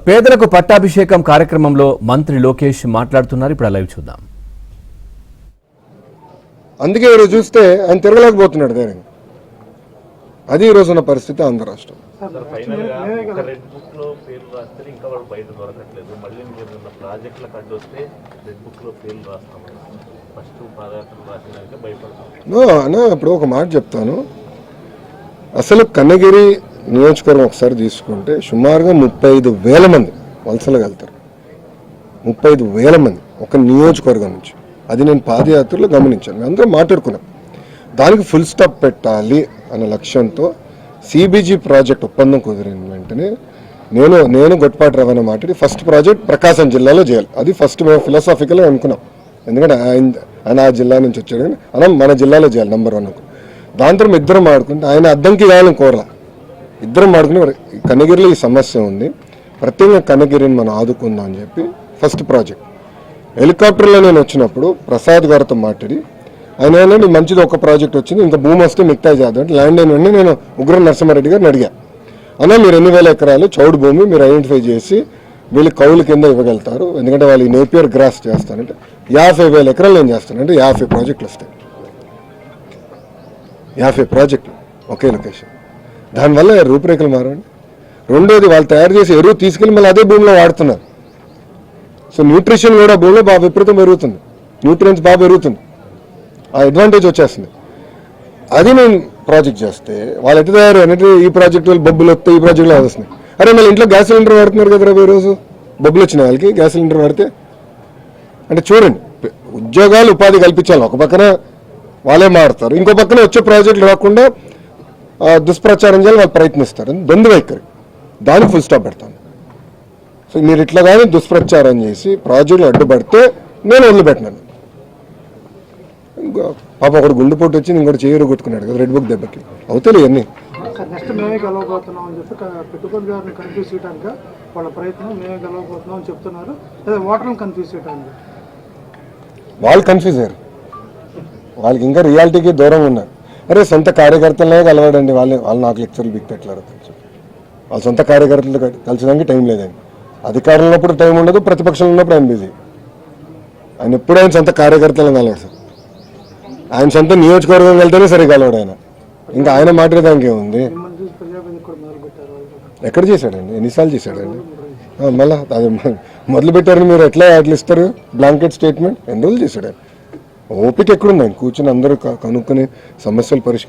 పేదలకు పట్టాభిషేకం కార్యక్రమంలో మంత్రి లోకేష్ మాట్లాడుతున్నారు. ఇప్పుడు లైవ్ చూద్దాం. అందుకే ఈరోజు చూస్తే ఆయన తిరగలేకపోతున్నాడు ధైర్యంగా. అది ఈ రోజున్న పరిస్థితి ఆంధ్ర రాష్ట్రం. ఇప్పుడు ఒక మాట చెప్తాను. అసలు కన్నగిరి నియోజకవర్గం ఒకసారి తీసుకుంటే సుమారుగా 35,000 మంది వలసలకు వెళ్తారు. 35,000 మంది ఒక నియోజకవర్గం నుంచి. అది నేను పాదయాత్రలో గమనించాను. అందరూ మాట్లాడుకున్నాం. దానికి ఫుల్ స్టాప్ పెట్టాలి అనే లక్ష్యంతో సిబిజీ ప్రాజెక్ట్ ఒప్పందం కుదిరిన వెంటనే నేను గొట్టిపాటి రవాణా మాట్లాడి ఫస్ట్ ప్రాజెక్ట్ ప్రకాశం జిల్లాలో చేయాలి. అది ఫస్ట్ మేము ఫిలాసాఫికల్గా అనుకున్నాం. ఎందుకంటే ఆయన ఆ జిల్లా నుంచి వచ్చాడు కానీ మనం మన జిల్లాలో చేయాలి నెంబర్ 1 అనుకున్నాం. దాంతో ఇద్దరం ఆడుకుంటే ఆయన అద్దంకి కావాలని కోరలా. ఇద్దరం ఆడుకుని కన్నగిరిలో ఈ సమస్య ఉంది, ప్రత్యేకంగా కన్నగిరిని మనం ఆదుకుందాం అని చెప్పి ఫస్ట్ ప్రాజెక్ట్. హెలికాప్టర్లో నేను వచ్చినప్పుడు ప్రసాద్ గారితో మాట్లాడి ఆయన ఏంటంటే మంచిది ఒక ప్రాజెక్ట్ వచ్చింది, ఇంకా భూమి వస్తే మిగతా చేద్దాం అంటే ల్యాండ్ అయిన వెంటనే నేను ఉగ్ర నరసింహారెడ్డి గారిని అడిగా, అన్నా మీరు 2,000 ఎకరాలు చౌడు భూమి మీరు ఐడెంటిఫై చేసి వీళ్ళు కౌలు కింద ఇవ్వగలుగుతారు, ఎందుకంటే వాళ్ళు నేపియర్ గ్రాస్ చేస్తానంటే 50,000 ఎకరాలు నేను చేస్తాను అంటే 50 ప్రాజెక్టులు వస్తాయి. 50 ప్రాజెక్టులు ఒకే లొకేషన్. దానివల్ల రూపురేఖలు మారండి. రెండోది వాళ్ళు తయారు చేసి ఎరువు తీసుకెళ్ళి మళ్ళీ అదే భూమిలో వాడుతున్నారు. సో న్యూట్రిషన్ కూడా భూమిలో బాగా విపరీతం పెరుగుతుంది, న్యూట్రియన్స్ బాగా పెరుగుతుంది, ఆ అడ్వాంటేజ్ వచ్చేస్తుంది. అది నేను ప్రాజెక్ట్ చేస్తే వాళ్ళు ఎటు తయారు అంటే ఈ ప్రాజెక్ట్ వాళ్ళు బొబ్బులు వస్తాయి, ఈ ప్రాజెక్టులు వస్తున్నాయి. అరే మళ్ళీ ఇంట్లో గ్యాస్ సిలిండర్ వాడుతున్నారు కదా ఈ రోజు, బొబ్బులు వచ్చిన వాళ్ళకి గ్యాస్ సిలిండర్ వాడితే. అంటే చూడండి, ఉద్యోగాలు ఉపాధి కల్పించాలి. ఒక పక్కన వాళ్ళే మారుతారు, ఇంకో పక్కన వచ్చే ప్రాజెక్టులు రాకుండా దుష్ప్రచారం చేయాలి వాళ్ళు ప్రయత్నిస్తారు. ద్వంద్వ వైఖరి, దానికి ఫుల్ స్టాప్ పెడతాను. సో మీరు ఇట్లా కానీ దుష్ప్రచారం చేసి ప్రాజెక్టులు అడ్డుపడితే నేను వదిలిపెట్టినాను. పాప ఒకటి గుండెపోటు వచ్చి ఇంకోటి చేయరు కొట్టుకున్నాడు కదా రెడ్ బుక్ దెబ్బకి. అవుతాయి ఇవన్నీ. నెక్స్ట్ మేమే గెలవబోతున్నాం అని చెప్పి పెట్టుబడి గారిని కన్ఫ్యూజ్ చేయడానికి వాళ్ళ ప్రయత్నం, మేమే గెలవబోతున్నాం అని చెప్తున్నారు. లేదా ఓటర్లను కన్ఫ్యూజ్ చేయడానికి వాళ్ళు కన్ఫ్యూజ్ అయ్యారు. వాళ్ళకి ఇంకా రియాలిటీకి దూరంగా ఉన్నారు. అరే సొంత కార్యకర్తలనే కలవాడండి, వాళ్ళు నాకు లెక్చర్లు బిగ్ పెట్టారు. వాళ్ళ సొంత కార్యకర్తలు కలిసడానికి టైం లేదండి. అధికారంలో ఉన్నప్పుడు టైం ఉండదు, ప్రతిపక్షంలో ఉన్నప్పుడు ఆయన బిజీ. ఆయన ఎప్పుడు ఆయన సొంత కార్యకర్తలను కలవాడు సార్. ఆయన సొంత నియోజకవర్గం వెళ్తేనే సరే కలవాడు ఆయన. ఇంకా ఆయన మాట్లాడడానికి ఏముంది? ఎక్కడ చేశాడండి, ఎన్నిసార్లు చేశాడండి? మళ్ళీ అది మొదలు పెట్టారని మీరు ఎట్లా ఇస్తారు బ్లాంకెట్ స్టేట్మెంట్? ఎన్ని రోజులు చేశాడు? ఓపిక ఎక్కడుంది ఆయన కూర్చొని అందరూ కనుక్కొని సమస్యలు పరిష్కారం